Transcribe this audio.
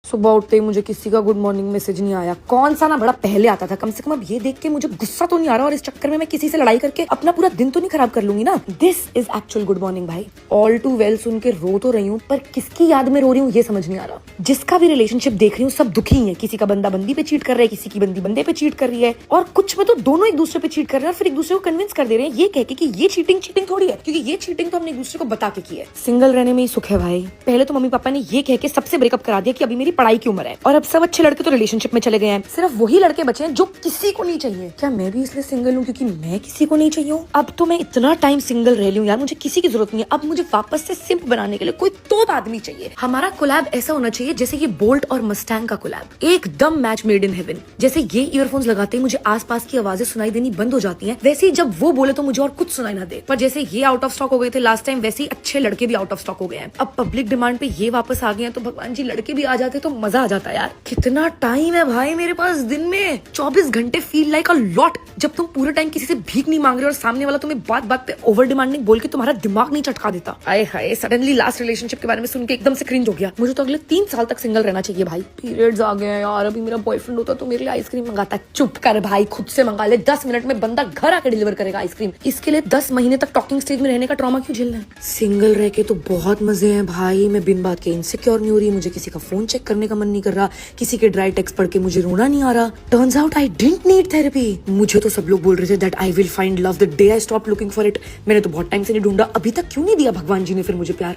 सुबह उठते ही मुझे किसी का गुड मॉर्निंग मैसेज नहीं आया। कौन सा ना बड़ा पहले आता था, कम से कम अब ये देख के मुझे गुस्सा तो नहीं आ रहा और इस चक्कर में मैं किसी से लड़ाई करके अपना पूरा दिन तो नहीं खराब कर लूंगी ना। This is actual good morning भाई। ऑल टू वेल सुन के रो तो रही हूँ, पर किसकी याद में रो रही हूँ ये समझ नहीं आ रहा। जिसका भी रिलेशनशिप देख रही हूँ सब दुखी है। किसी का बंदा बंदी पे चीट कर रहा है, किसी की बंदी बंदे पे चीट कर रही है, और कुछ में तो दोनों एक दूसरे पे चीट कर रहे हैं और फिर एक दूसरे को कन्विंस कर दे रहे हैं ये कह के कि ये चीटिंग थोड़ी है, क्योंकि ये चीटिंग तो हमने एक दूसरे को बता के की है। सिंगल रहने में ही सुख है भाई। पहले तो मम्मी पापा ने ये कह के सबसे ब्रेकअप करा दिया कि अभी मेरी पढ़ाई की उम्र है, और अब सब अच्छे लड़के तो रिलेशनशिप में चले गए हैं, सिर्फ वही लड़के बचे हैं जो किसी को नहीं चाहिए। क्या मैं भी इसलिए सिंगल हूँ क्योंकि मैं किसी को नहीं चाहिए हूँ? अब तो मैं इतना टाइम सिंगल रह ली हूँ यार, मुझे किसी की जरूरत नहीं है। अब मुझे वापस से सिंप बनाने के लिए कोई तोप आदमी चाहिए। हमारा कोलैब ऐसा होना चाहिए जैसे ये बोल्ट और मस्टैंग का कोलैब, एकदम मैच मेड इन हेवन। जैसे ये ईयरफोन्स लगाते ही मुझे आसपास की आवाजें सुनाई देनी बंद हो जाती हैं, वैसे ही जब वो बोले तो मुझे और कुछ सुनाई ना दे। पर जैसे ये आउट ऑफ स्टॉक हो गए थे लास्ट टाइम, वैसे ही अच्छे लड़के भी आउट ऑफ स्टॉक हो गए हैं। अब पब्लिक डिमांड पे ये वापस आ गए हैं, तो भगवान जी लड़के भी आ जाते तो मजा आ जाता यार। कितना टाइम है भाई मेरे पास दिन में, 24 घंटे फील लाइक अ लॉट। जब तुम पूरे टाइम किसी से भीख नहीं मांग रहे और सामने वाला तुम्हें बात बात पे ओवर डिमांडिंग बोल के तुम्हारा दिमाग नहीं चटका देता। आए हाय, सडनली लास्ट रिलेशनशिप के बारे में सुन के एकदम से क्रिंज हो गया। मुझे तो अगले 3 साल तक सिंगल रहना चाहिए भाई। पीरियड्स आ गए हैं यार, अभी मेरा बॉयफ्रेंड होता तो मेरे लिए आइसक्रीम मंगाता। चुप कर भाई, खुद से मंगा ले। 10 मिनट में बंदा घर आके डिलीवर करेगा आइसक्रीम। इसके लिए 10 महीने तक टॉकिंग स्टेज में रहने का ट्रॉमा क्यों झेलना है? सिंगल रह के तो बहुत मजे हैं भाई। मैं बिन बात के इनसिक्योर नहीं हो रही, मुझे किसी का फोन चेक करने का मन नहीं कर रहा, किसी के ड्राई टेक्स्ट पढ़ के मुझे रोना नहीं आ रहा। Turns out I didn't need therapy. मुझे तो सब लोग बोल रहे थे that I will find love the day I stop looking for it. मैंने तो बहुत टाइम से नहीं ढूंढा, अभी तक क्यों नहीं दिया भगवान जी ने फिर मुझे प्यार?